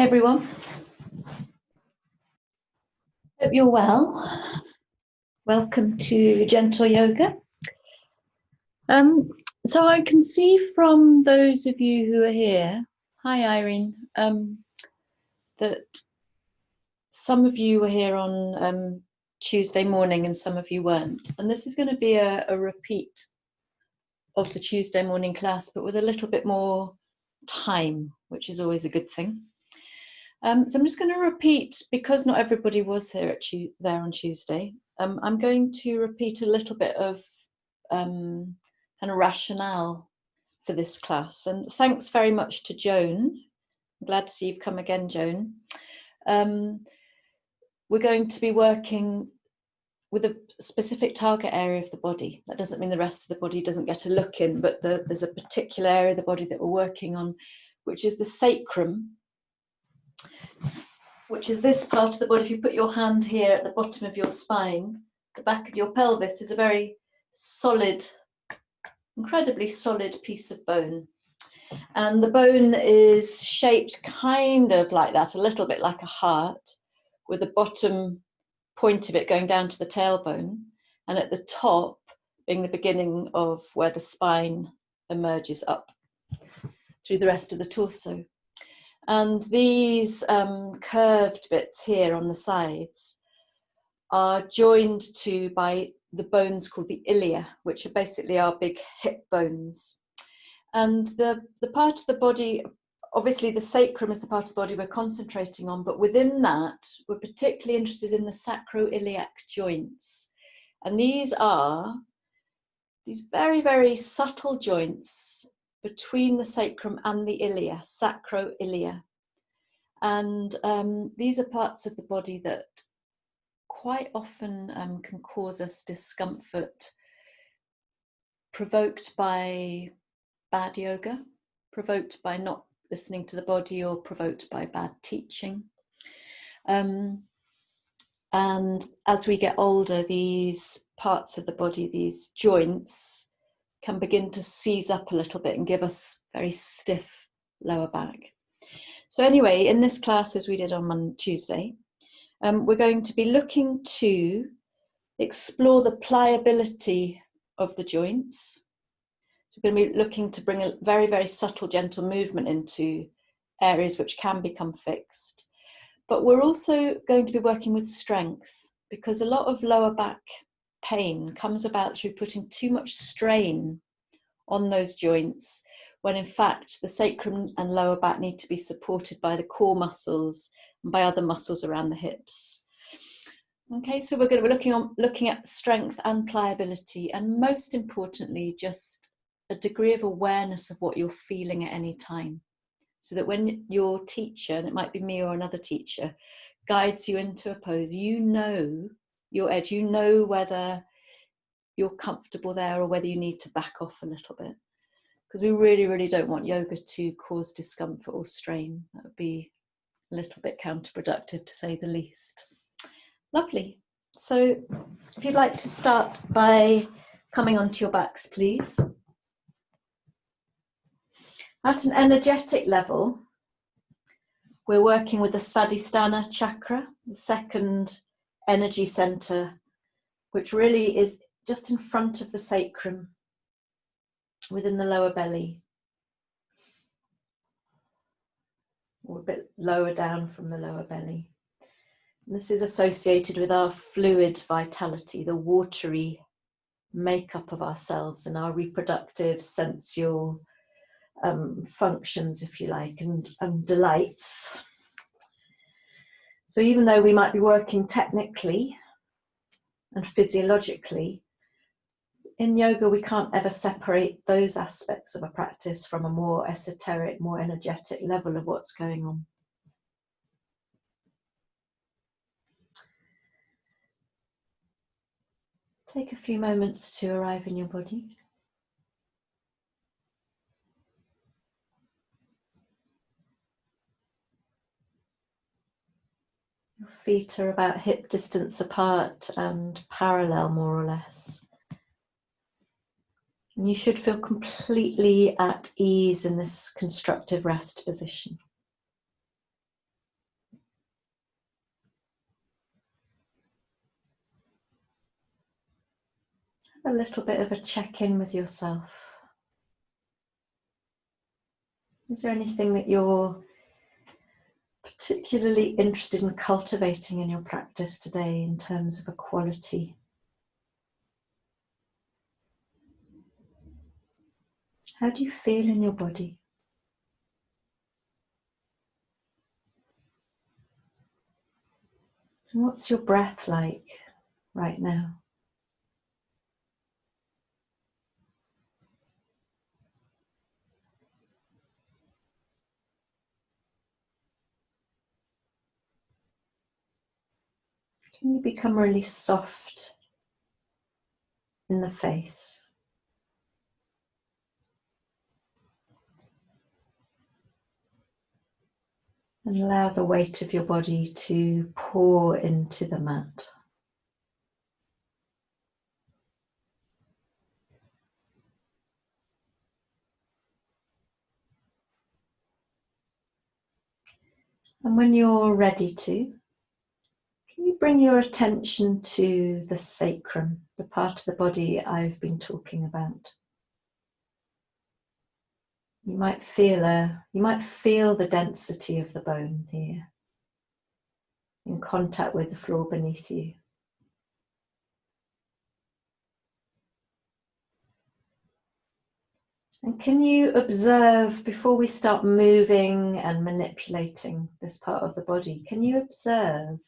Hi everyone. Hope you're well. Welcome to Gentle Yoga. So I can see from those of you who are here, hi Irene, that some of you were here on Tuesday morning and some of you weren't. And this is going to be a repeat of the Tuesday morning class, but with a little bit more time, which is always a good thing. So I'm just going to repeat, because not everybody was here there on Tuesday, I'm going to repeat a little bit of kind of rationale for this class. And thanks very much to Joan. I'm glad to see you've come again, Joan. We're going to be working with a specific target area of the body. That doesn't mean the rest of the body doesn't get a look in, but there's a particular area of the body that we're working on, which is the sacrum, which is this part of the body. If you put your hand here at the bottom of your spine, the back of your pelvis is a very solid, incredibly solid piece of bone. And the bone is shaped kind of like that, a little bit like a heart, with the bottom point of it going down to the tailbone, and at the top being the beginning of where the spine emerges up through the rest of the torso. And these curved bits here on the sides are joined to by the bones called the ilia, which are basically our big hip bones. And the part of the body, obviously the sacrum is the part of the body we're concentrating on, but within that, we're particularly interested in the sacro-iliac joints. And these are these very, very subtle joints between the sacrum and the ilia, sacro-ilia. And these are parts of the body that quite often can cause us discomfort, provoked by bad yoga, provoked by not listening to the body, or provoked by bad teaching. And as we get older, these parts of the body, these joints, can begin to seize up a little bit and give us very stiff lower back. So anyway, in this class, as we did on Tuesday, we're going to be looking to explore the pliability of the joints. So we're going to be looking to bring a very, very subtle, gentle movement into areas which can become fixed. But we're also going to be working with strength, because a lot of lower back pain comes about through putting too much strain on those joints, when in fact the sacrum and lower back need to be supported by the core muscles and by other muscles around the hips. Okay, so we're going to be looking at strength and pliability, and most importantly, just a degree of awareness of what you're feeling at any time, so that when your teacher, and it might be me or another teacher, guides you into a pose, you know your edge, you know whether you're comfortable there or whether you need to back off a little bit. Because we really, really don't want yoga to cause discomfort or strain. That would be a little bit counterproductive, to say the least. Lovely. So if you'd like to start by coming onto your backs, please. At an energetic level, we're working with the Svadhisthana chakra, the second energy center, which really is just in front of the sacrum, within the lower belly, or a bit lower down from the lower belly. And this is associated with our fluid vitality, the watery makeup of ourselves and our reproductive, sensual functions, if you like, and delights. So even though we might be working technically and physiologically, in yoga we can't ever separate those aspects of a practice from a more esoteric, more energetic level of what's going on. Take a few moments to arrive in your body. Your feet are about hip distance apart and parallel, more or less. And you should feel completely at ease in this constructive rest position. A little bit of a check-in with yourself. Is there anything that you're particularly interested in cultivating in your practice today in terms of a quality? How do you feel in your body? And what's your breath like right now? Can you become really soft in the face? And allow the weight of your body to pour into the mat. And when you're ready to, can you bring your attention to the sacrum, the part of the body I've been talking about? You might feel the density of the bone here, in contact with the floor beneath you. And can you observe, before we start moving and manipulating this part of the body, can you observe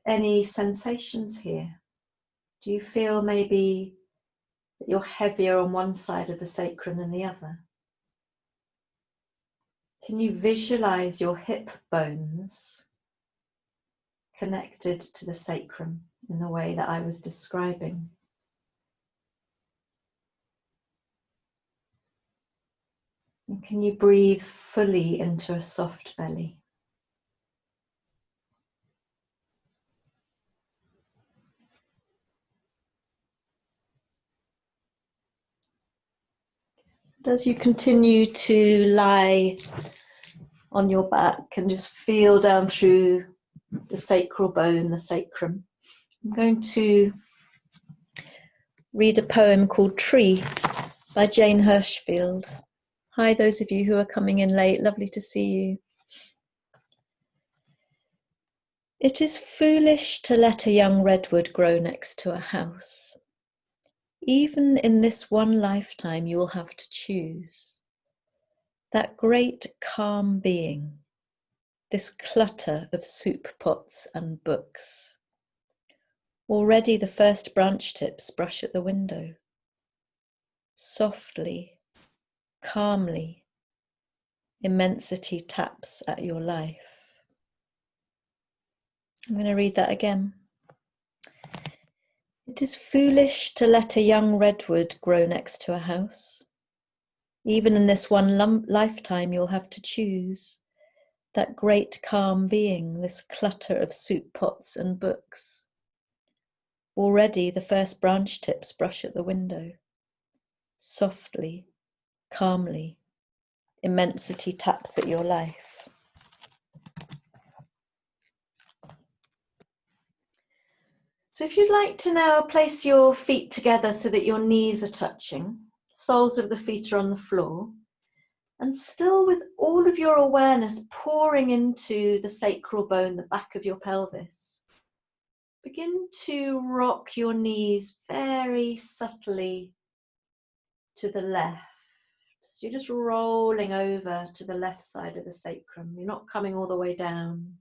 any sensations here? Do you feel maybe that you're heavier on one side of the sacrum than the other? Can you visualize your hip bones connected to the sacrum in the way that I was describing? And can you breathe fully into a soft belly? As you continue to lie on your back and just feel down through the sacral bone, the sacrum, I'm going to read a poem called Tree by Jane Hirschfield. Hi, those of you who are coming in late, lovely to see you. It is foolish to let a young redwood grow next to a house. Even in this one lifetime, you will have to choose. That great calm being, this clutter of soup pots and books. Already the first branch tips brush at the window. Softly, calmly, immensity taps at your life. I'm going to read that again. It is foolish to let a young redwood grow next to a house. Even in this one lifetime, you'll have to choose. That great calm being, this clutter of soup pots and books. Already the first branch tips brush at the window. Softly, calmly, immensity taps at your life. So if you'd like to now place your feet together so that your knees are touching, soles of the feet are on the floor, and still with all of your awareness pouring into the sacral bone, the back of your pelvis, begin to rock your knees very subtly to the left. So you're just rolling over to the left side of the sacrum. You're not coming all the way down.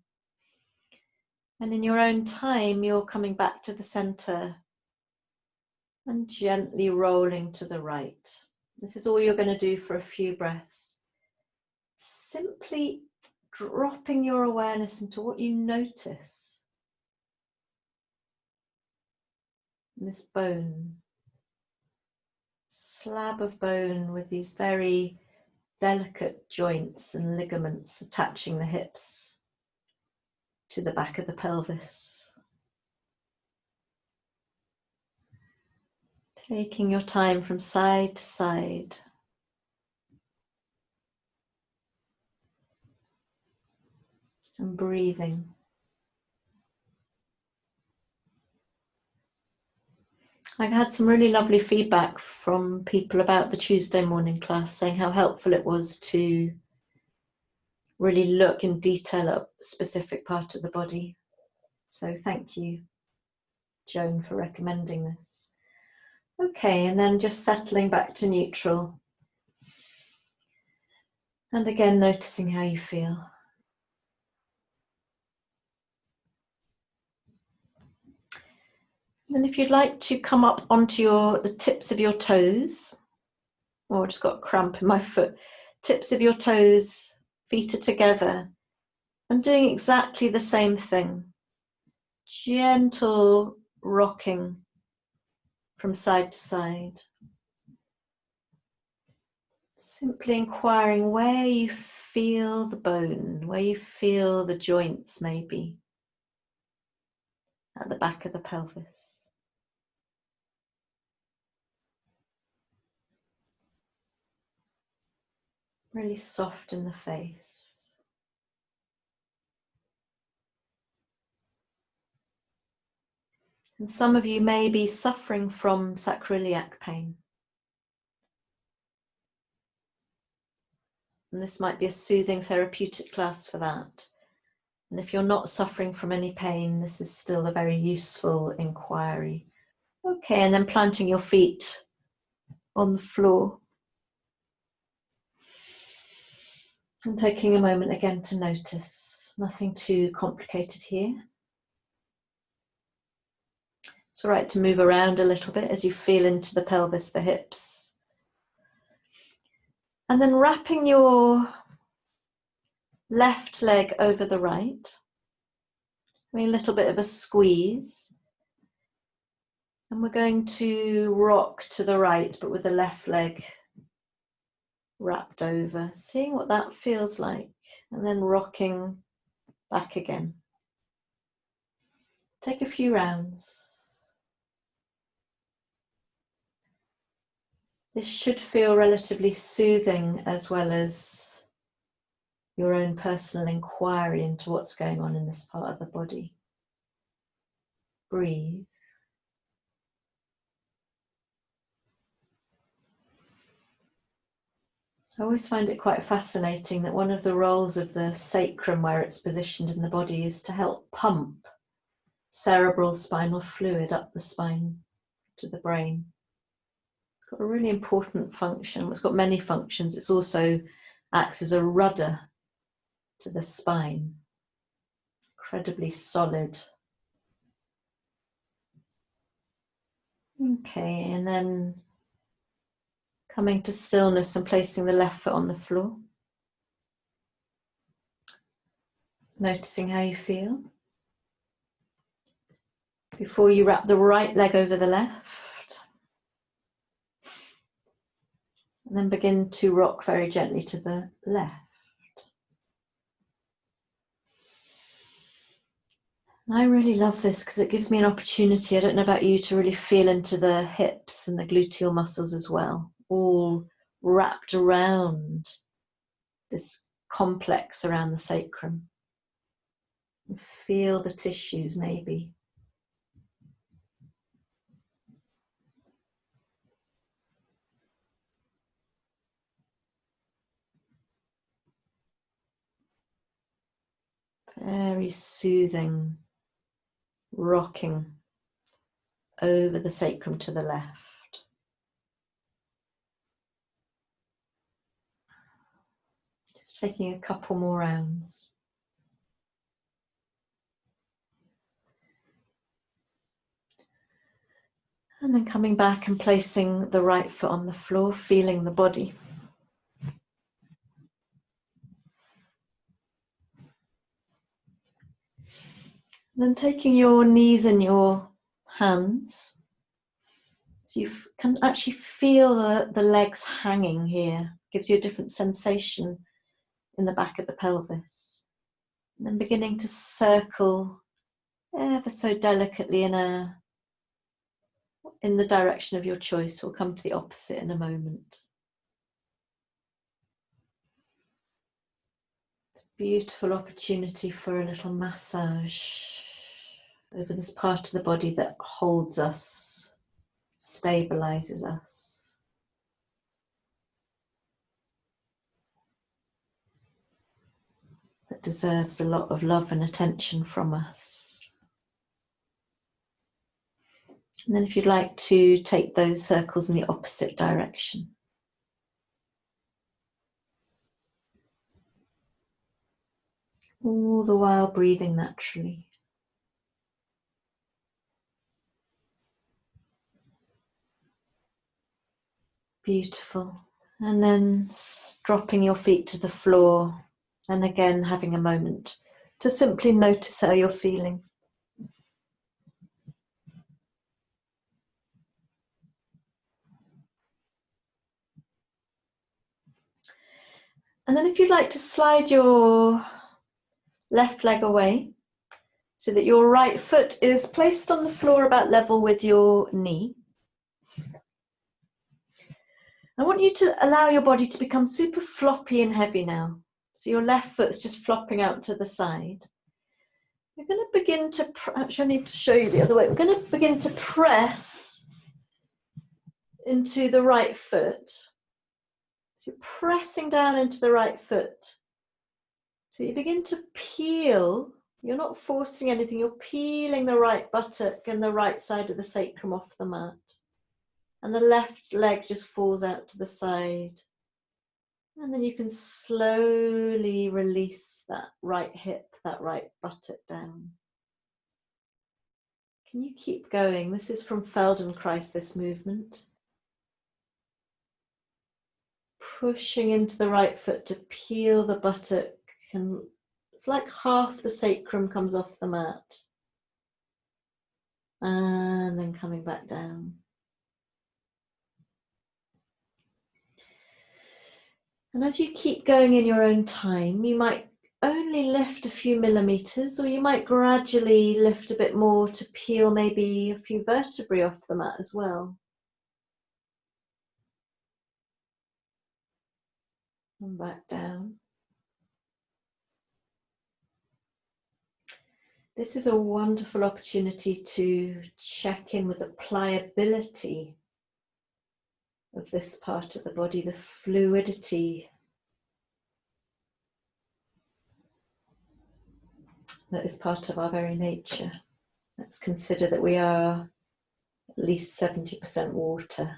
And in your own time, you're coming back to the center and gently rolling to the right. This is all you're going to do for a few breaths. Simply dropping your awareness into what you notice. This bone, slab of bone with these very delicate joints and ligaments attaching the hips to the back of the pelvis. Taking your time from side to side. And breathing. I had some really lovely feedback from people about the Tuesday morning class, saying how helpful it was to really look in detail at a specific part of the body. So thank you, Joan, for recommending this. Okay, and then just settling back to neutral. And again, noticing how you feel. And if you'd like to come up onto the tips of your toes, oh, I just got a cramp in my foot. Tips of your toes, feet are together, and doing exactly the same thing. Gentle rocking from side to side. Simply inquiring where you feel the bone, where you feel the joints maybe at the back of the pelvis. Really soft in the face. And some of you may be suffering from sacroiliac pain. And this might be a soothing therapeutic class for that. And if you're not suffering from any pain, this is still a very useful inquiry. Okay, and then planting your feet on the floor. And taking a moment again to notice. Nothing too complicated here. It's all right to move around a little bit as you feel into the pelvis, the hips. And then wrapping your left leg over the right. A little bit of a squeeze. And we're going to rock to the right, but with the left leg wrapped over. Seeing what that feels like. And then rocking back again. Take a few rounds. This should feel relatively soothing as well as your own personal inquiry into what's going on in this part of the body. Breathe. I always find it quite fascinating that one of the roles of the sacrum, where it's positioned in the body, is to help pump cerebral spinal fluid up the spine to the brain. It's got a really important function. It's got many functions. It also acts as a rudder to the spine. Incredibly solid. Okay, and then coming to stillness and placing the left foot on the floor. Noticing how you feel. Before you wrap the right leg over the left. And then begin to rock very gently to the left. I really love this because it gives me an opportunity, I don't know about you, to really feel into the hips and the gluteal muscles as well, all wrapped around this complex around the sacrum. And feel the tissues maybe. Very soothing, rocking over the sacrum to the left. Just taking a couple more rounds. And then coming back and placing the right foot on the floor, feeling the body. And then taking your knees in your hands. So you can actually feel the legs hanging here. Gives you a different sensation in the back of the pelvis. And then beginning to circle ever so delicately in the direction of your choice. We'll come to the opposite in a moment. Beautiful opportunity for a little massage over this part of the body that holds us stabilizes us. That deserves a lot of love and attention from us. And then if you'd like to take those circles in the opposite direction. All the while breathing naturally. Beautiful. And then dropping your feet to the floor and again having a moment to simply notice how you're feeling. And then if you'd like to slide your left leg away so that your right foot is placed on the floor about level with your knee. I want you to allow your body to become super floppy and heavy now. So your left foot's just flopping out to the side. We're going to begin to, actually I need to show you the other way. We're going to begin to press into the right foot. So you're pressing down into the right foot. So you begin to peel, you're not forcing anything, you're peeling the right buttock and the right side of the sacrum off the mat. And the left leg just falls out to the side. And then you can slowly release that right hip, that right buttock down. Can you keep going? This is from Feldenkrais, this movement. Pushing into the right foot to peel the buttock. And it's like half the sacrum comes off the mat. And then coming back down. And as you keep going in your own time, you might only lift a few millimeters, or you might gradually lift a bit more to peel maybe a few vertebrae off the mat as well. And back down. This is a wonderful opportunity to check in with the pliability of this part of the body, the fluidity that is part of our very nature. Let's consider that we are at least 70% water.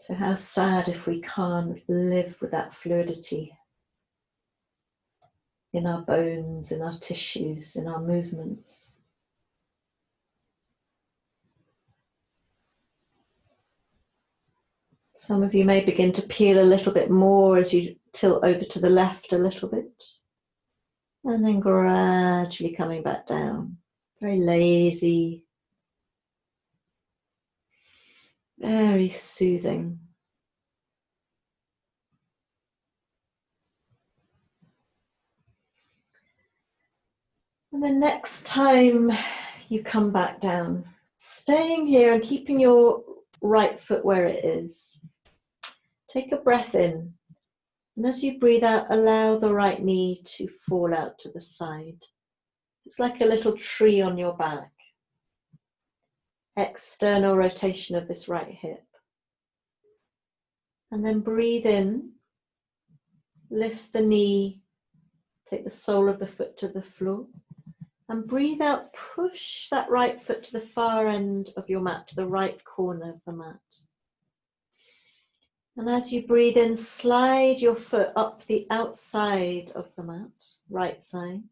So how sad if we can't live with that fluidity in our bones, in our tissues, in our movements. Some of you may begin to peel a little bit more as you tilt over to the left a little bit. And then gradually coming back down. Very lazy. Very soothing. And then next time you come back down, staying here and keeping your right foot where it is. Take a breath in. And as you breathe out, allow the right knee to fall out to the side. It's like a little tree on your back. External rotation of this right hip. And then breathe in. Lift the knee. Take the sole of the foot to the floor. And breathe out, push that right foot to the far end of your mat, to the right corner of the mat. And as you breathe in, slide your foot up the outside of the mat, right side.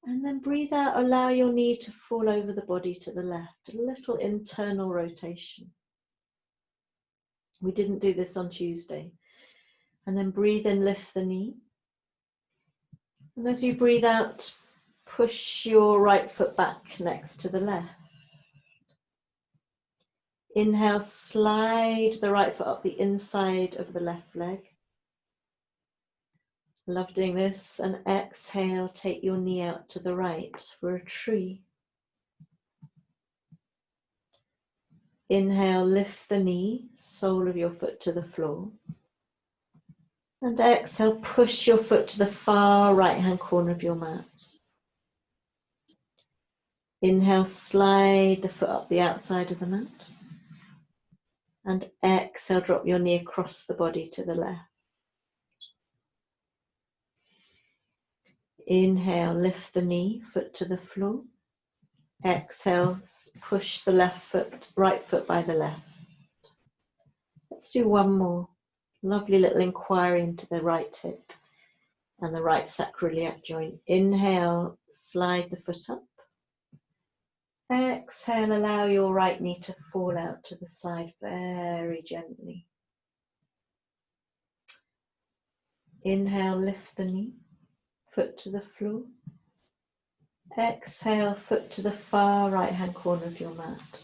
And then breathe out, allow your knee to fall over the body to the left, a little internal rotation. We didn't do this on Tuesday. And then breathe in, lift the knee. And as you breathe out, push your right foot back next to the left. Inhale, slide the right foot up the inside of the left leg. Love doing this. And exhale, take your knee out to the right for a tree. Inhale, lift the knee, sole of your foot to the floor. And exhale, push your foot to the far right-hand corner of your mat. Inhale, slide the foot up the outside of the mat. And exhale, drop your knee across the body to the left. Inhale, lift the knee, foot to the floor. Exhale, push the right foot by the left. Let's do one more. Lovely little inquiry into the right hip and the right sacroiliac joint. Inhale, slide the foot up. Exhale, allow your right knee to fall out to the side very gently. Inhale, lift the knee, foot to the floor. Exhale, foot to the far right hand corner of your mat.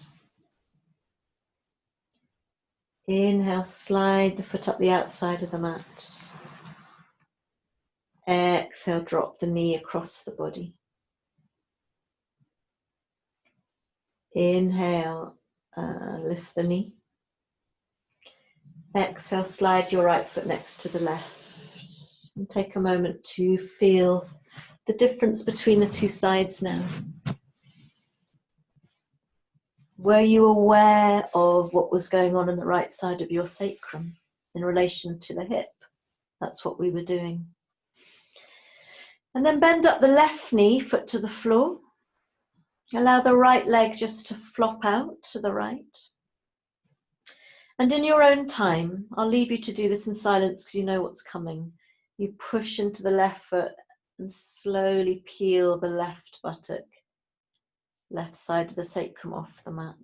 Inhale, slide the foot up the outside of the mat. Exhale, drop the knee across the body. Inhale, lift the knee. Exhale, slide your right foot next to the left. And take a moment to feel the difference between the two sides now. Were you aware of what was going on the right side of your sacrum in relation to the hip? That's what we were doing. And then bend up the left knee, foot to the floor. Allow the right leg just to flop out to the right. And in your own time, I'll leave you to do this in silence because you know what's coming. You push into the left foot and slowly peel the left buttock, left side of the sacrum off the mat.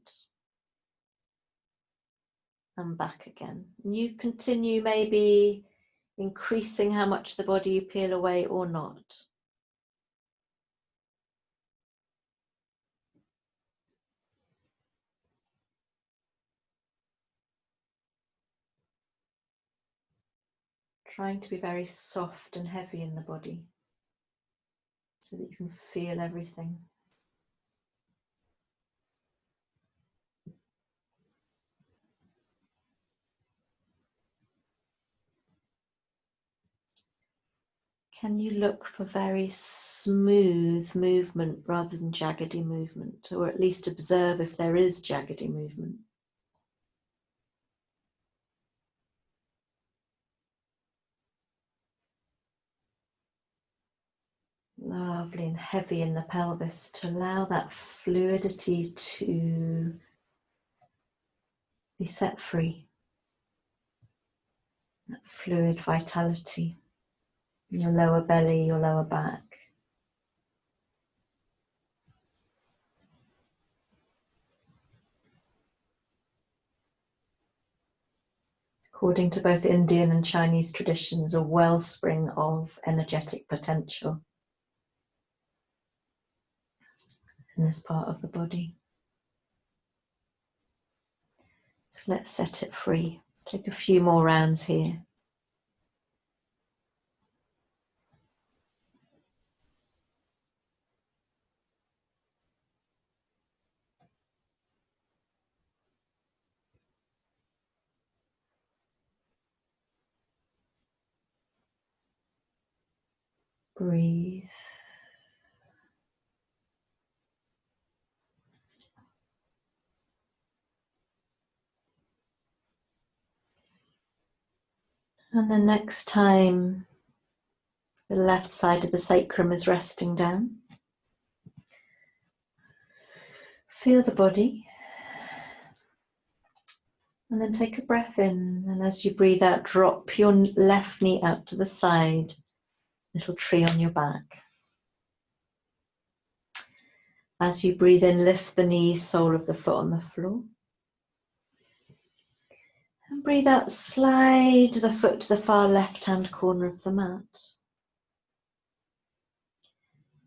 And back again. And you continue maybe increasing how much the body you peel away or not. Trying to be very soft and heavy in the body so that you can feel everything. Can you look for very smooth movement rather than jaggedy movement, or at least observe if there is jaggedy movement? Lovely and heavy in the pelvis to allow that fluidity to be set free. That fluid vitality in your lower belly, your lower back. According to both Indian and Chinese traditions, a wellspring of energetic potential in this part of the body. So let's set it free. Take a few more rounds here. Breathe. And the next time the left side of the sacrum is resting down, feel the body. And then take a breath in, and as you breathe out, drop your left knee out to the side, little tree on your back. As you breathe in, lift the knee, sole of the foot on the floor. And breathe out, slide the foot to the far left-hand corner of the mat.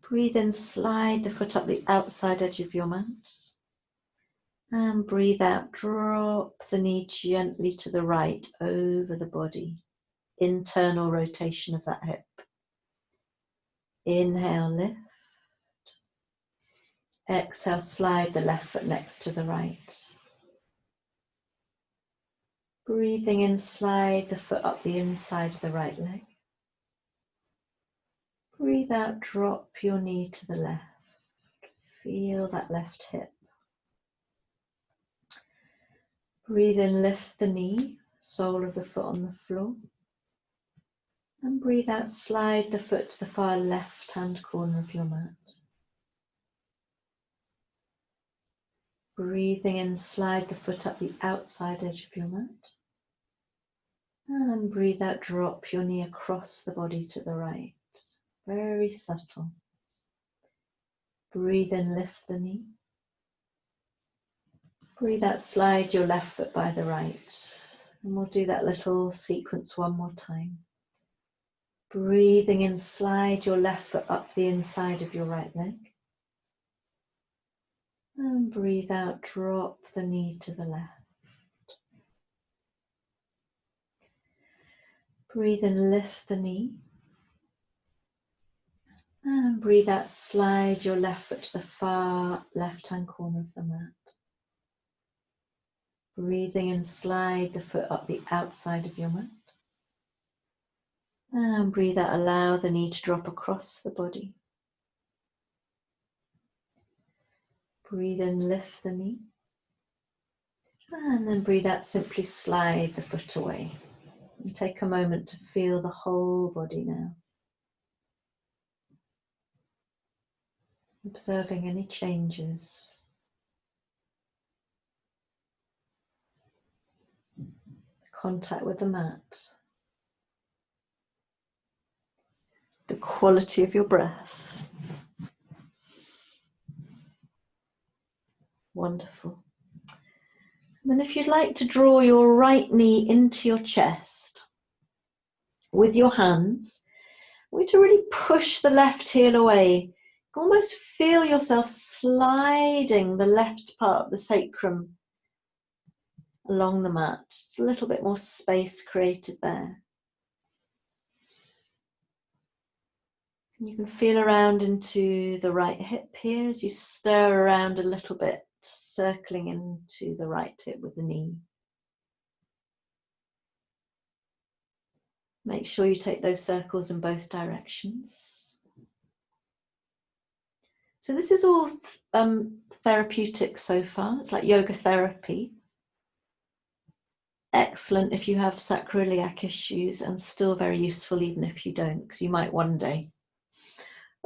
Breathe in, slide the foot up the outside edge of your mat. And breathe out, drop the knee gently to the right over the body. Internal rotation of that hip. Inhale, lift. Exhale, slide the left foot next to the right. Breathing in, slide the foot up the inside of the right leg. Breathe out, drop your knee to the left. Feel that left hip. Breathe in, lift the knee, sole of the foot on the floor. And breathe out, slide the foot to the far left-hand corner of your mat. Breathing in, slide the foot up the outside edge of your mat. And then breathe out, drop your knee across the body to the right. Very subtle. Breathe in, lift the knee. Breathe out, slide your left foot by the right. And we'll do that little sequence one more time. Breathing in, slide your left foot up the inside of your right leg. And breathe out, drop the knee to the left. Breathe in, lift the knee. And breathe out, slide your left foot to the far left-hand corner of the mat. Breathing in, slide the foot up the outside of your mat. And breathe out, allow the knee to drop across the body. Breathe in, lift the knee. And then breathe out, simply slide the foot away. And take a moment to feel the whole body now. Observing any changes. Contact with the mat. The quality of your breath. Wonderful. And then if you'd like to draw your right knee into your chest with your hands, I want you to really push the left heel away. Almost feel yourself sliding the left part of the sacrum along the mat. Just a little bit more space created there. And you can feel around into the right hip here as you stir around a little bit, circling into the right hip with the knee. Make sure you take those circles in both directions. So this is all therapeutic so far. It's like yoga therapy. Excellent if you have sacroiliac issues, and still very useful even if you don't, because you might one day.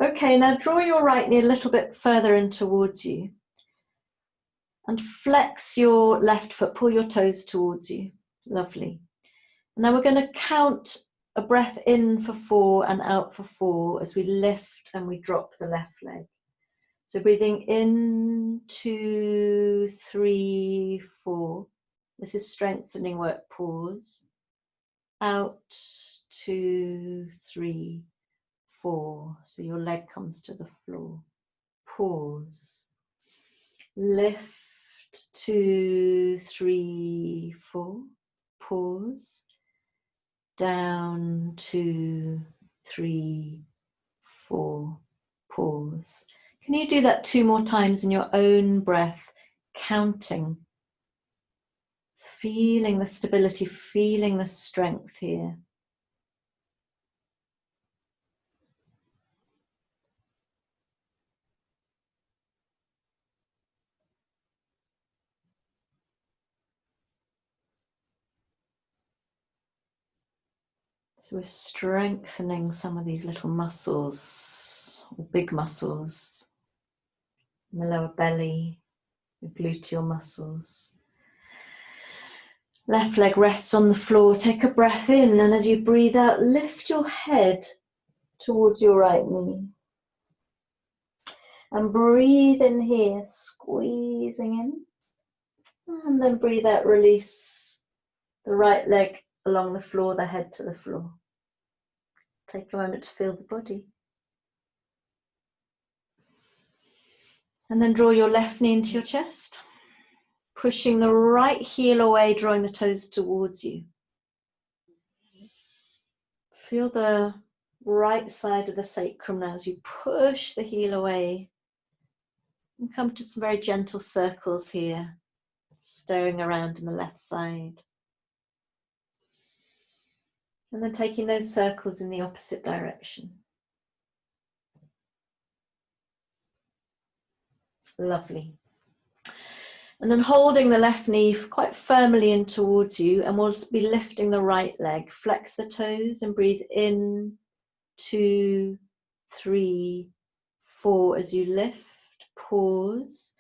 Okay, now draw your right knee a little bit further in towards you and flex your left foot, pull your toes towards you. Lovely. Now we're going to count a breath in for 4 and out for 4 as we lift and we drop the left leg. So breathing in, 2, 3, 4. This is strengthening work, pause. Out, 2, 3, 4. So your leg comes to the floor. Pause. Lift, 2, 3, 4. Pause. Down, 2, 3, 4. Pause. Can you do that 2 more times in your own breath, counting? Feeling the stability, feeling the strength here. So we're strengthening some of these little muscles, or big muscles, in the lower belly, the gluteal muscles. Left leg rests on the floor. Take a breath in, and as you breathe out, lift your head towards your right knee. And breathe in here, squeezing in. And then breathe out, release the right leg along the floor, the head to the floor. Take a moment to feel the body. And then draw your left knee into your chest, pushing the right heel away, drawing the toes towards you. Feel the right side of the sacrum now as you push the heel away. And come to some very gentle circles here, stirring around in the left side. And then taking those circles in the opposite direction. Lovely. And then holding the left knee quite firmly in towards you, and we'll be lifting the right leg. Flex the toes and breathe in, 2, 3, 4 as you lift. Pause,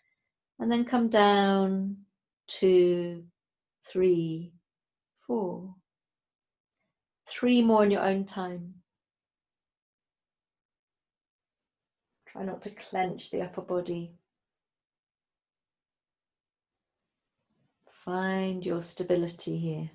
and then come down, 2, 3, 4. 3 more in your own time. Try not to clench the upper body. Find your stability here.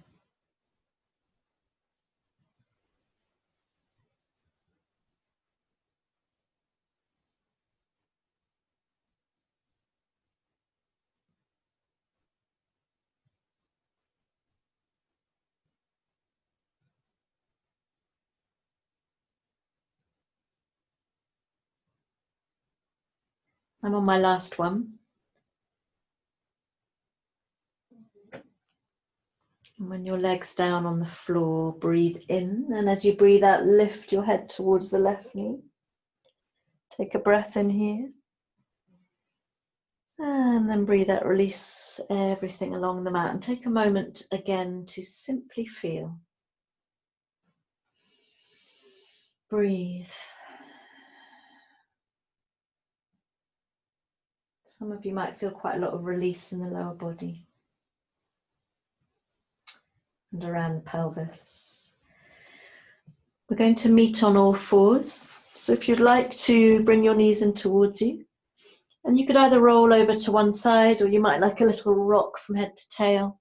I'm on my last one. And when your leg's down on the floor, breathe in. And as you breathe out, lift your head towards the left knee. Take a breath in here. And then breathe out, release everything along the mat. And take a moment again to simply feel. Breathe. Some of you might feel quite a lot of release in the lower body and around the pelvis. We're going to meet on all fours. So if you'd like to bring your knees in towards you, and you could either roll over to one side, or you might like a little rock from head to tail.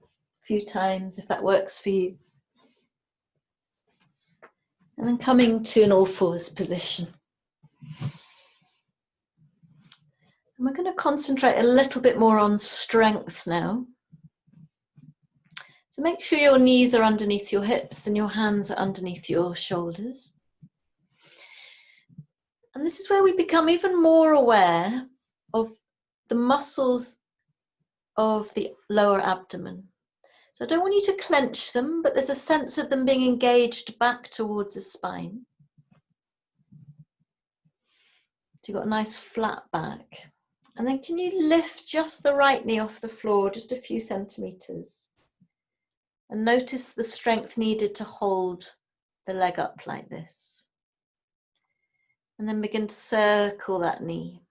A few times if that works for you. And then coming to an all fours position. And we're going to concentrate a little bit more on strength now. So make sure your knees are underneath your hips and your hands are underneath your shoulders. And this is where we become even more aware of the muscles of the lower abdomen. So I don't want you to clench them, but there's a sense of them being engaged back towards the spine. So you've got a nice flat back. And then can you lift just the right knee off the floor, just a few centimeters? And notice the strength needed to hold the leg up like this. And then begin to circle that knee.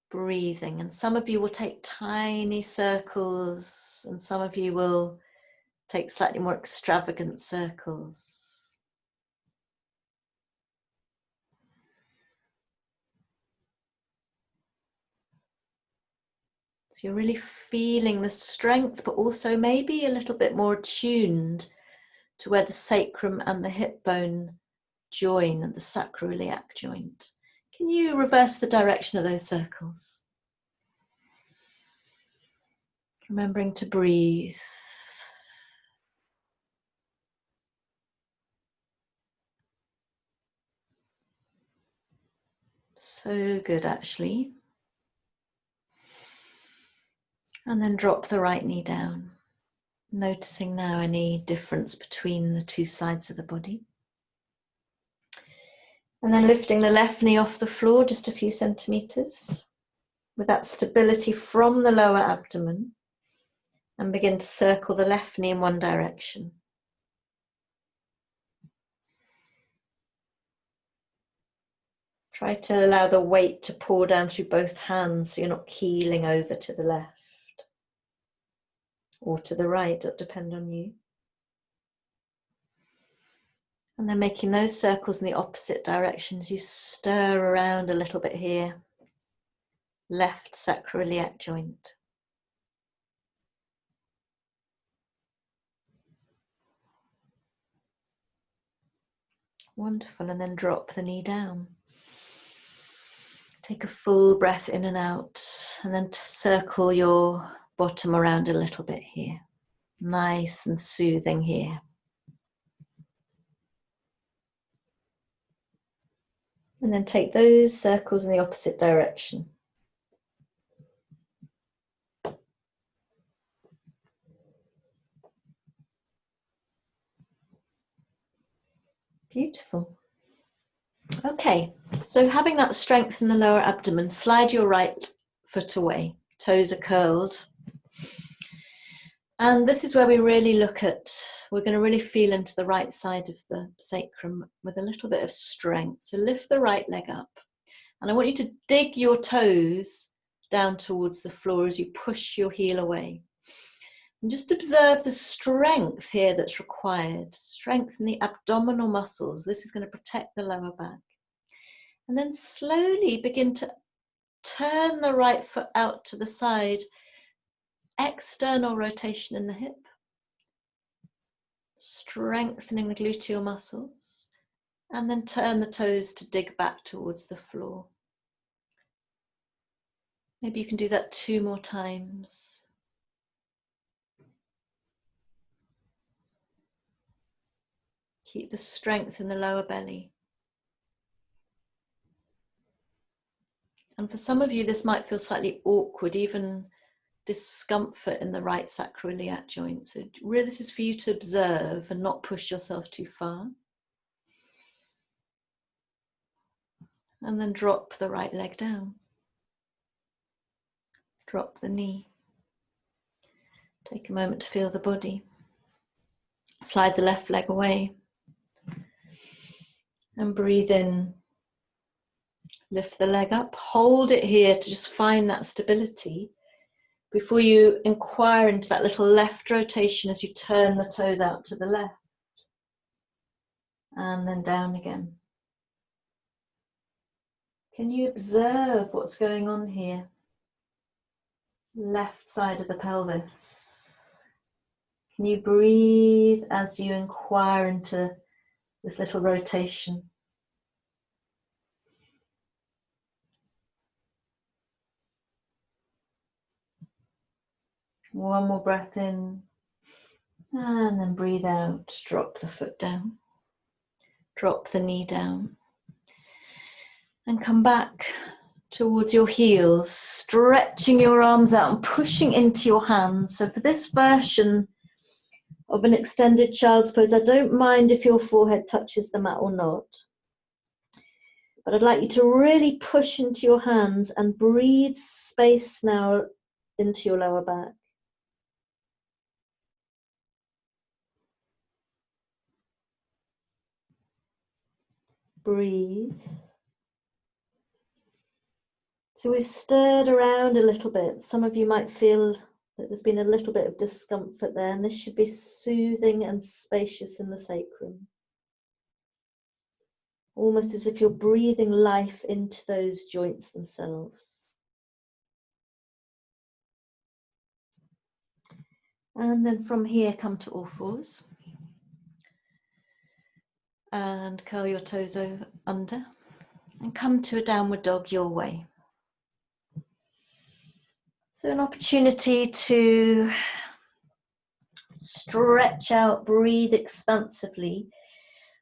Breathing. And some of you will take tiny circles, and some of you will take slightly more extravagant circles. So you're really feeling the strength, but also maybe a little bit more attuned to where the sacrum and the hip bone join and the sacro-iliac joint. Can you reverse the direction of those circles? Remembering to breathe. So good, actually. And then drop the right knee down. Noticing now any difference between the two sides of the body. And then lifting the left knee off the floor just a few centimeters with that stability from the lower abdomen, and begin to circle the left knee in one direction. Try to allow the weight to pour down through both hands so you're not keeling over to the left or to the right, it'll depend on you. And then making those circles in the opposite directions, you stir around a little bit here. Left sacroiliac joint. Wonderful, and then drop the knee down. Take a full breath in and out, and then circle your bottom around a little bit here. Nice and soothing here. And then take those circles in the opposite direction. Beautiful. Okay, So having that strength in the lower abdomen, slide your right foot away, toes are curled. And this is where we really look at, we're going to really feel into the right side of the sacrum with a little bit of strength. So lift the right leg up. And I want you to dig your toes down towards the floor as you push your heel away. And just observe the strength here that's required. Strengthen the abdominal muscles. This is going to protect the lower back. And then slowly begin to turn the right foot out to the side. External rotation in the hip. Strengthening the gluteal muscles. And then turn the toes to dig back towards the floor. Maybe you can do that 2 more times. Keep the strength in the lower belly. And for some of you, this might feel slightly awkward, even discomfort in the right sacroiliac joint. So really this is for you to observe and not push yourself too far. And then drop the right leg down. Drop the knee. Take a moment to feel the body. Slide the left leg away. And breathe in. Lift the leg up. Hold it here to just find that stability before you inquire into that little left rotation as you turn the toes out to the left. And then down again. Can you observe what's going on here? Left side of the pelvis. Can you breathe as you inquire into this little rotation? One more breath in. And then breathe out. Drop the foot down. Drop the knee down. And come back towards your heels, stretching your arms out and pushing into your hands. So for this version of an extended child's pose, I don't mind if your forehead touches the mat or not. But I'd like you to really push into your hands and breathe space now into your lower back. Breathe. So we've stirred around a little bit. Some of you might feel that there's been a little bit of discomfort there, and this should be soothing and spacious in the sacrum. Almost as if you're breathing life into those joints themselves. And then from here, come to all fours. And curl your toes over under. And come to a downward dog your way. So an opportunity to stretch out, breathe expansively,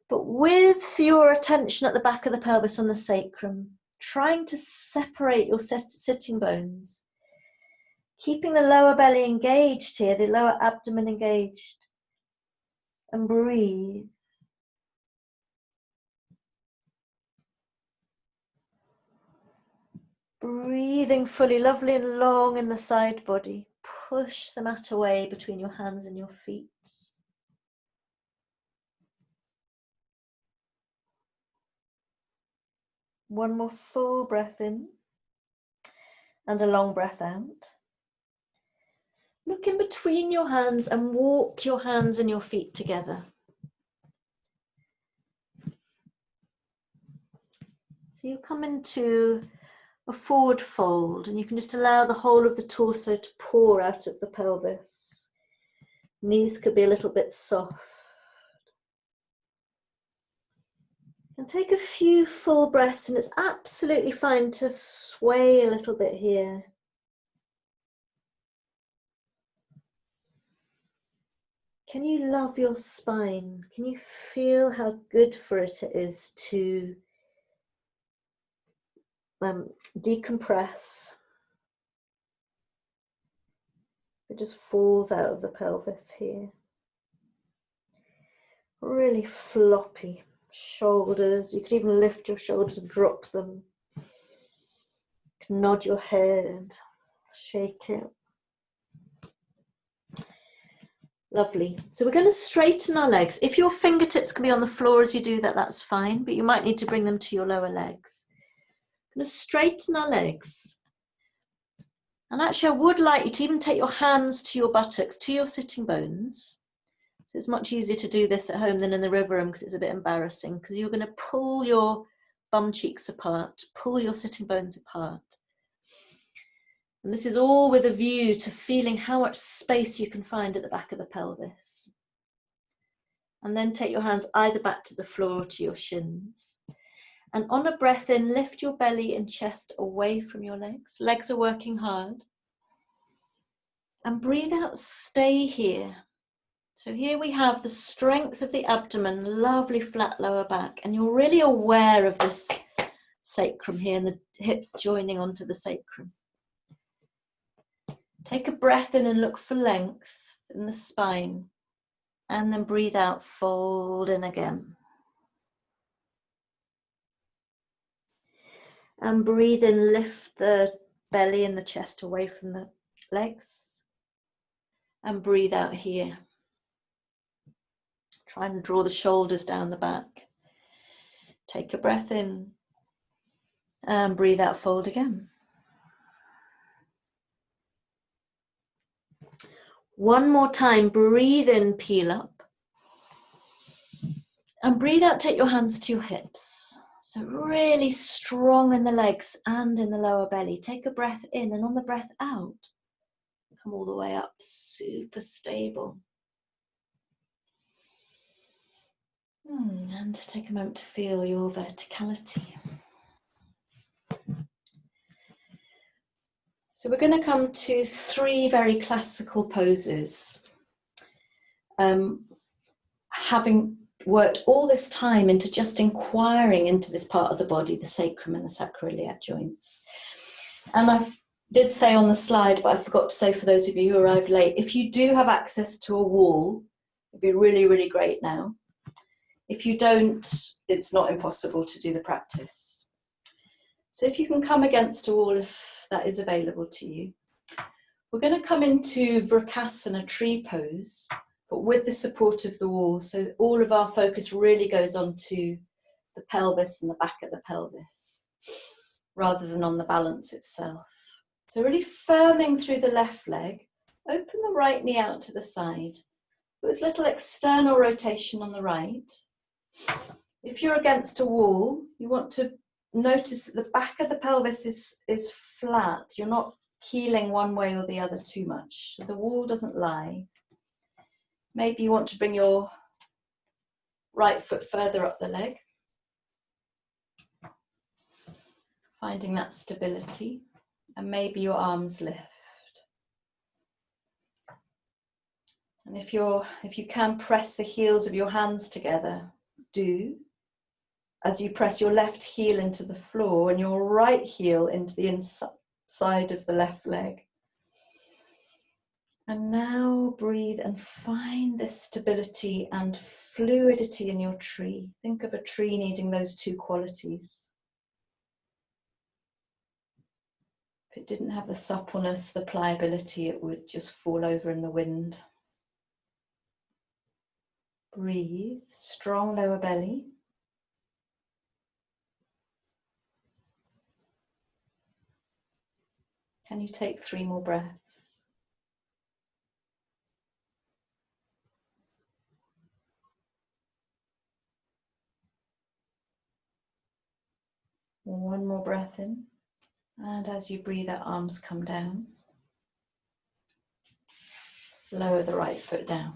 but with your attention at the back of the pelvis on the sacrum, trying to separate your sitting bones, keeping the lower belly engaged here, the lower abdomen engaged, and breathe. Breathing fully, lovely and long in the side body. Push the mat away between your hands and your feet. One more full breath in and a long breath out. Look in between your hands and walk your hands and your feet together. So you come into a forward fold and you can just allow the whole of the torso to pour out of the pelvis. Knees could be a little bit soft. And take a few full breaths, and it's absolutely fine to sway a little bit here. Can you love your spine? Can you feel how good for it is to decompress? It just falls out of the pelvis here. Really floppy Shoulders, you could even lift your shoulders and drop them. Nod your head, shake it. Lovely. So we're going to straighten our legs. If your fingertips can be on the floor as you do that, that's fine, but you might need to bring them to your lower legs. We're going to straighten our legs. And actually, I would like you to even take your hands to your buttocks, to your sitting bones. So it's much easier to do this at home than in the river room because it's a bit embarrassing, because you're going to pull your bum cheeks apart, pull your sitting bones apart. And this is all with a view to feeling how much space you can find at the back of the pelvis. And then take your hands either back to the floor or to your shins. And on a breath in, lift your belly and chest away from your legs. Legs are working hard. And breathe out, stay here. So here we have the strength of the abdomen, lovely flat lower back. And you're really aware of this sacrum here and the hips joining onto the sacrum. Take a breath in and look for length in the spine. And then breathe out, fold in again. And breathe in, lift the belly and the chest away from the legs. And breathe out here. Try and draw the shoulders down the back. Take a breath in. And breathe out, fold again. One more time, breathe in, peel up. And breathe out, take your hands to your hips. So really strong in the legs and in the lower belly. Take a breath in, and on the breath out, come all the way up, super stable. And take a moment to feel your verticality. So we're going to come to 3 very classical poses. Having worked all this time into just inquiring into this part of the body, the sacrum and the sacro-Iliac joints. And I did say on the slide, but I forgot to say for those of you who arrived late, if you do have access to a wall, it'd be really, really great now. If you don't, it's not impossible to do the practice. So if you can come against a wall, if that is available to you. We're going to come into Vrkasana, tree pose, but with the support of the wall, so all of our focus really goes onto the pelvis and the back of the pelvis, rather than on the balance itself. So really firming through the left leg, open the right knee out to the side. There's little external rotation on the right. If you're against a wall, you want to notice that the back of the pelvis is flat. You're not keeling one way or the other too much. So the wall doesn't lie. Maybe you want to bring your right foot further up the leg. Finding that stability. And maybe your arms lift. And if you can press the heels of your hands together, do. As you press your left heel into the floor and your right heel into the inside of the left leg. And now breathe and find this stability and fluidity in your tree. Think of a tree needing those 2 qualities. If it didn't have the suppleness, the pliability, it would just fall over in the wind. Breathe, strong lower belly. Can you take 3 more breaths? One more breath in. And as you breathe out, arms come down. Lower the right foot down.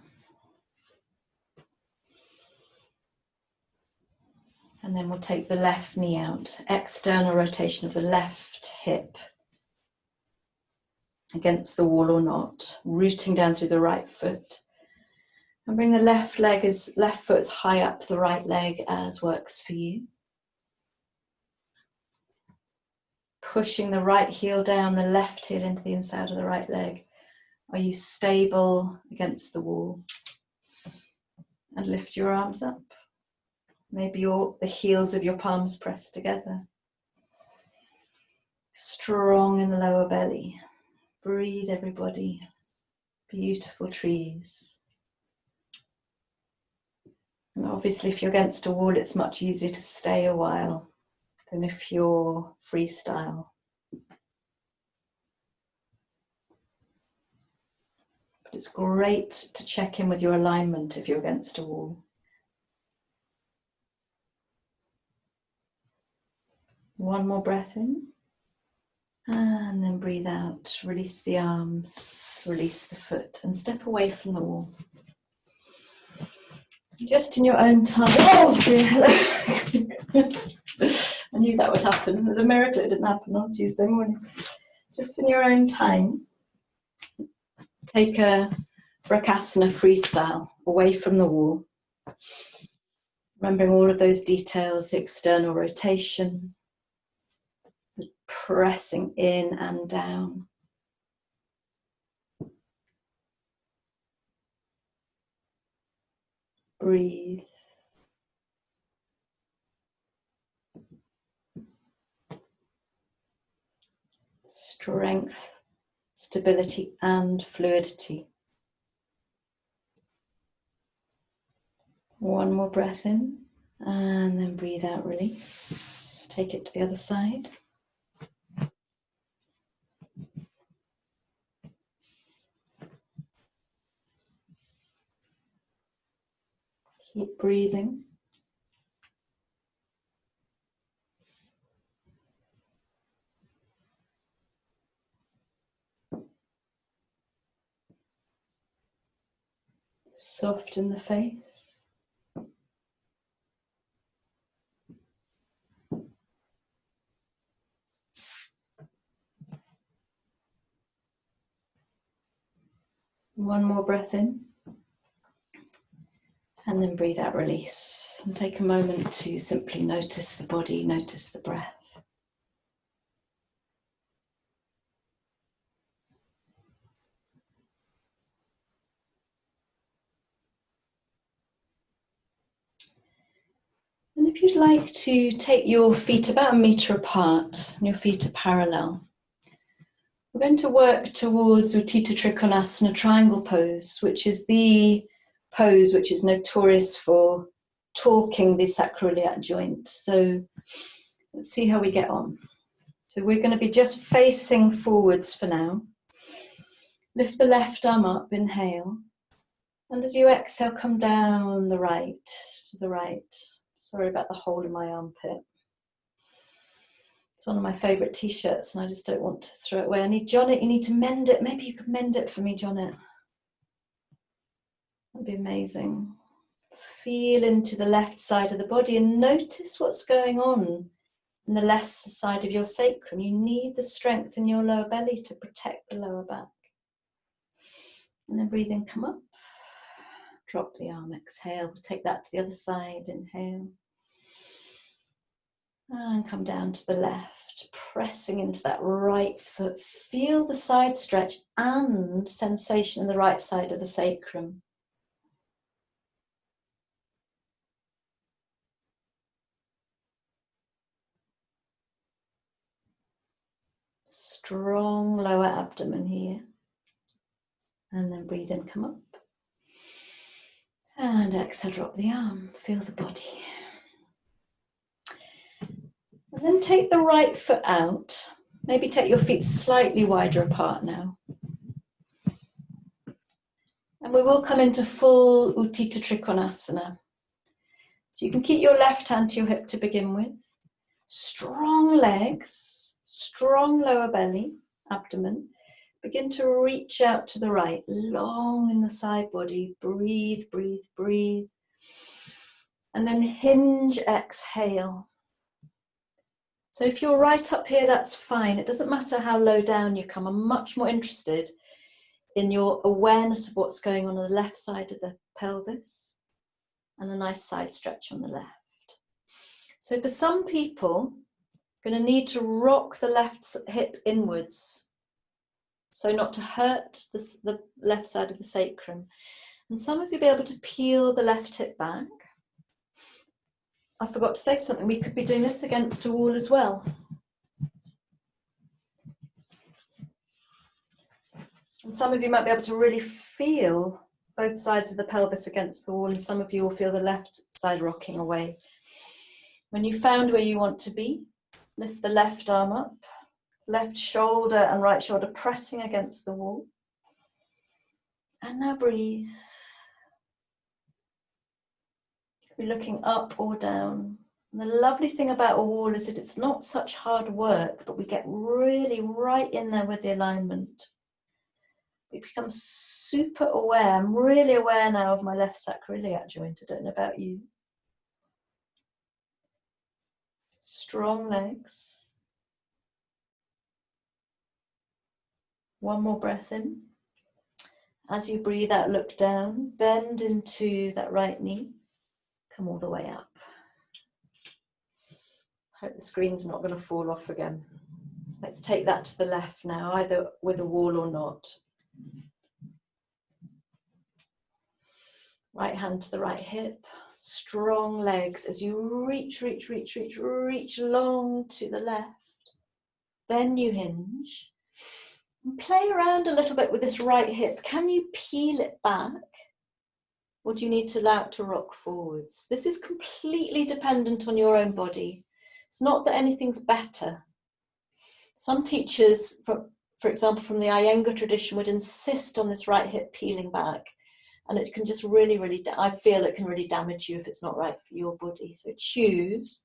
And then we'll take the left knee out. External rotation of the left hip. Against the wall or not, rooting down through the right foot. And bring the left foot as high up the right leg as works for you. Pushing the right heel down, the left heel into the inside of the right leg. Are you stable against the wall? And lift your arms up. Maybe the heels of your palms pressed together. Strong in the lower belly. Breathe, everybody. Beautiful trees. And obviously, if you're against a wall, it's much easier to stay a while than if you're freestyle. But it's great to check in with your alignment if you're against a wall. One more breath in. And then breathe out. Release the arms, release the foot, and step away from the wall. Just in your own time. Oh dear, hello. I knew that would happen. It was a miracle it didn't happen on Tuesday morning. Just in your own time, take a Vrkasana freestyle away from the wall. Remembering all of those details, the external rotation, the pressing in and down. Breathe. Strength, stability, and fluidity. One more breath in, and then breathe out, release. Take it to the other side. Keep breathing. Soften the face. One more breath in. And then breathe out, release. And take a moment to simply notice the body, notice the breath. And if you'd like to take your feet about 1 meter apart, and your feet are parallel, we're going to work towards Utthita Trikonasana triangle pose, which is the pose which is notorious for torquing the sacro-Iliac joint. So let's see how we get on. So we're going to be just facing forwards for now. Lift the left arm up, inhale. And as you exhale, come down the right, to the right. Sorry about the hole in my armpit. It's one of my favourite t-shirts and I just don't want to throw it away. I need Jonnet, you need to mend it. Maybe you could mend it for me, Jonnet. That'd be amazing. Feel into the left side of the body and notice what's going on in the left side of your sacrum. You need the strength in your lower belly to protect the lower back. And then breathe in, come up. Drop the arm, exhale. Take that to the other side, inhale. And come down to the left, pressing into that right foot. Feel the side stretch and sensation in the right side of the sacrum. Strong lower abdomen here. And then breathe in, come up. And exhale, drop the arm, feel the body. And then take the right foot out. Maybe take your feet slightly wider apart now. And we will come into full Utthita Trikonasana. So you can keep your left hand to your hip to begin with. Strong legs, strong lower belly, abdomen. Begin to reach out to the right, long in the side body. Breathe, breathe, breathe. And then hinge, exhale. So if you're right up here, that's fine. It doesn't matter how low down you come. I'm much more interested in your awareness of what's going on the left side of the pelvis and a nice side stretch on the left. So for some people, you're going to need to rock the left hip inwards so not to hurt the left side of the sacrum. And some of you will be able to peel the left hip back. I forgot to say something. We could be doing this against a wall as well. And some of you might be able to really feel both sides of the pelvis against the wall, and some of you will feel the left side rocking away. When you found where you want to be, lift the left arm up, left shoulder and right shoulder pressing against the wall. And now breathe. You're looking up or down. And the lovely thing about a wall is that it's not such hard work, but we get really right in there with the alignment. We become super aware. I'm really aware now of my left sacroiliac joint. I don't know about you. Strong legs. One more breath in. As you breathe out, look down, bend into that right knee. Come all the way up. Hope the screen's not going to fall off again. Let's take that to the left now, either with a wall or not. Right hand to the right hip. Strong legs as you reach long to the left. Then you hinge. And play around a little bit with this right hip. Can you peel it back? Or do you need to allow it to rock forwards? This is completely dependent on your own body. It's not that anything's better. Some teachers, for example, from the Iyengar tradition, would insist on this right hip peeling back. And it can just really, I feel it can really damage you if it's not right for your body. So choose.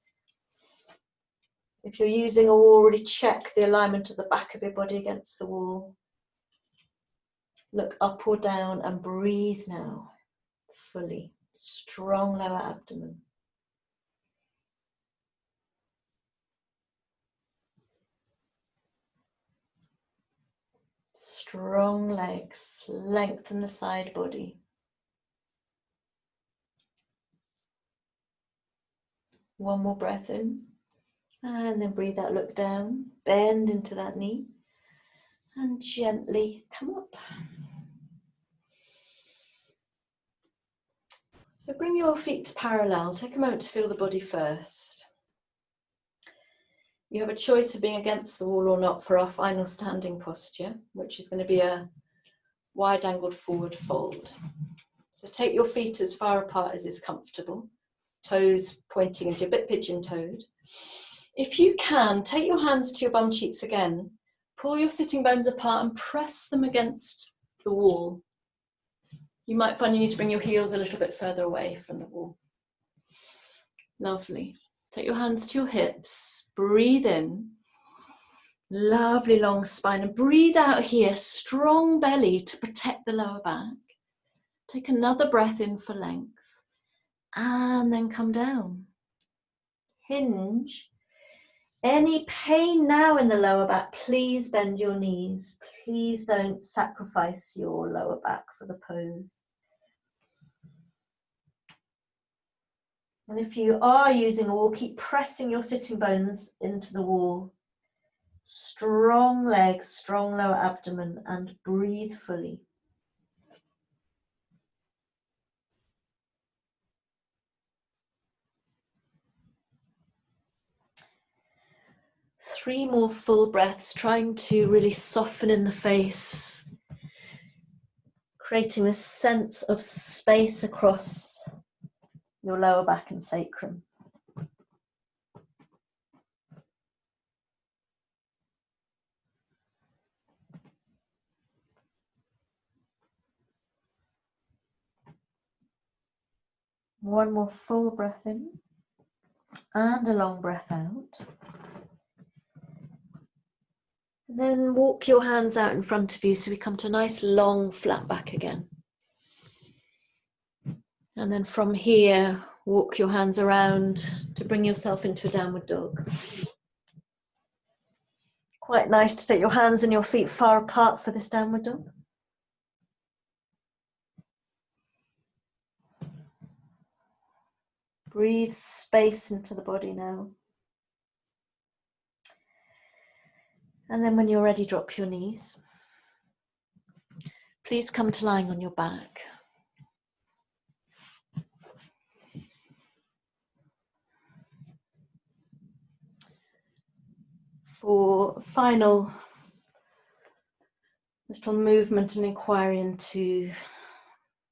If you're using a wall, really check the alignment of the back of your body against the wall. Look up or down and breathe now. Fully. Strong lower abdomen. Strong legs. Lengthen the side body. One more breath in. And then breathe out, look down. Bend into that knee. And gently come up. So bring your feet parallel. Take a moment to feel the body first. You have a choice of being against the wall or not for our final standing posture, which is going to be a wide angled forward fold. So take your feet as far apart as is comfortable, toes pointing into a bit pigeon-toed. If you can, take your hands to your bum cheeks again, pull your sitting bones apart and press them against the wall. You might find you need to bring your heels a little bit further away from the wall. Lovely. Take your hands to your hips, breathe in, lovely long spine, and breathe out here, strong belly to protect the lower back. Take another breath in for length, and then come down. Hinge. Any pain now in the lower back, please bend your knees. Please don't sacrifice your lower back for the pose. And if you are using a wall, keep pressing your sitting bones into the wall. Strong legs, strong lower abdomen, and breathe fully. Three more full breaths, trying to really soften in the face, creating this sense of space across your lower back and sacrum. One more full breath in and a long breath out. And then walk your hands out in front of you so we come to a nice long flat back again. And then from here, walk your hands around to bring yourself into a downward dog. Quite nice to take your hands and your feet far apart for this downward dog. Breathe space into the body now. And then when you're ready, drop your knees. Please come to lying on your back. your final little movement and inquiry into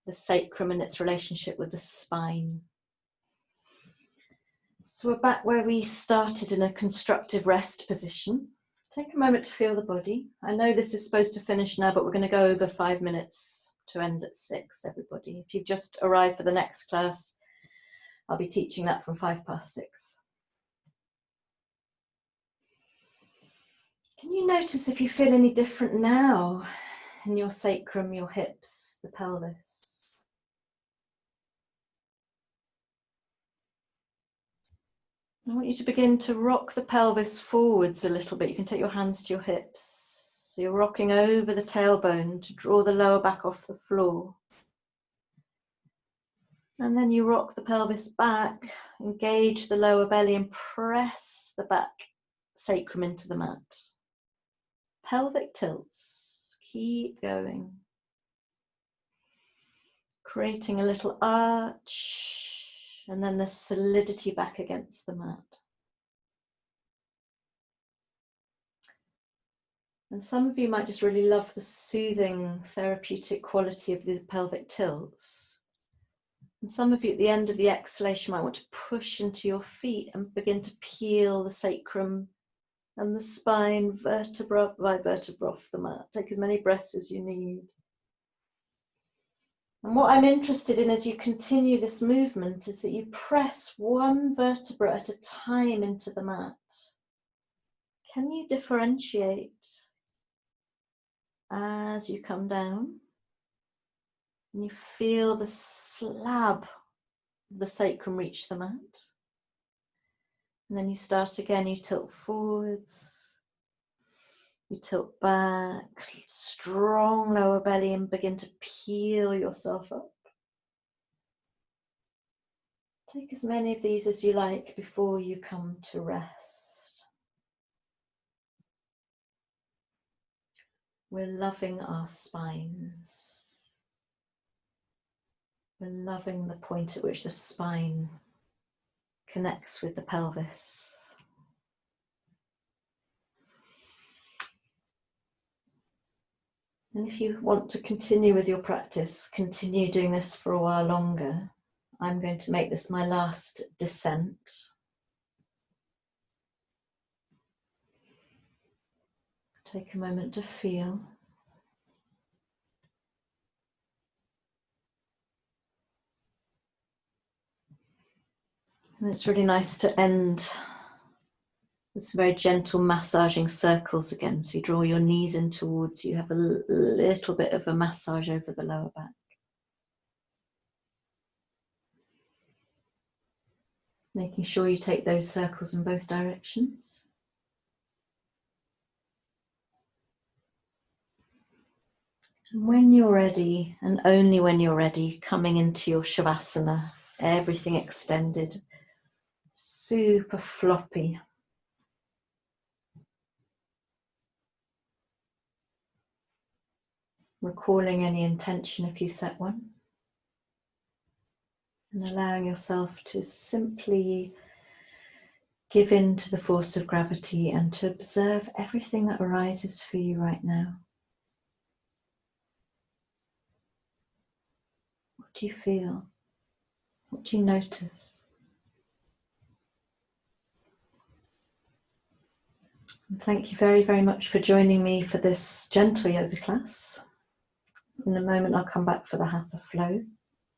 the sacrum and its relationship with the spine. So we're back where we started, in a constructive rest position. Take a moment to feel the body. I know this is supposed to finish now, but we're going to go over 5 minutes to end at 6, everybody. If you've just arrived for the next class, I'll be teaching that from 6:05. Can you notice if you feel any different now in your sacrum, your hips, the pelvis? I want you to begin to rock the pelvis forwards a little bit. You can take your hands to your hips. So you're rocking over the tailbone to draw the lower back off the floor. And then you rock the pelvis back, engage the lower belly and press the back sacrum into the mat. Pelvic tilts, keep going. Creating a little arch and then the solidity back against the mat. And some of you might just really love the soothing, therapeutic quality of the pelvic tilts. And some of you at the end of the exhalation might want to push into your feet and begin to peel the sacrum and the spine vertebra by vertebra off the mat. Take as many breaths as you need. And what I'm interested in as you continue this movement is that you press one vertebra at a time into the mat. Can you differentiate as you come down? And you feel the slab of the sacrum reach the mat. And then you start again, you tilt forwards, you tilt back, strong lower belly, and begin to peel yourself up. Take as many of these as you like before you come to rest. We're loving our spines. We're loving the point at which the spine connects with the pelvis. And if you want to continue with your practice, continue doing this for a while longer. I'm going to make this my last descent. Take a moment to feel. And it's really nice to end with some very gentle massaging circles again. So you draw your knees in towards you, have a little bit of a massage over the lower back. Making sure you take those circles in both directions. And when you're ready, and only when you're ready, coming into your Shavasana, everything extended, super floppy. Recalling any intention if you set one. And allowing yourself to simply give in to the force of gravity and to observe everything that arises for you right now. What do you feel? What do you notice? And thank you very, very much for joining me for this gentle yoga class. In a moment, I'll come back for the Hatha flow.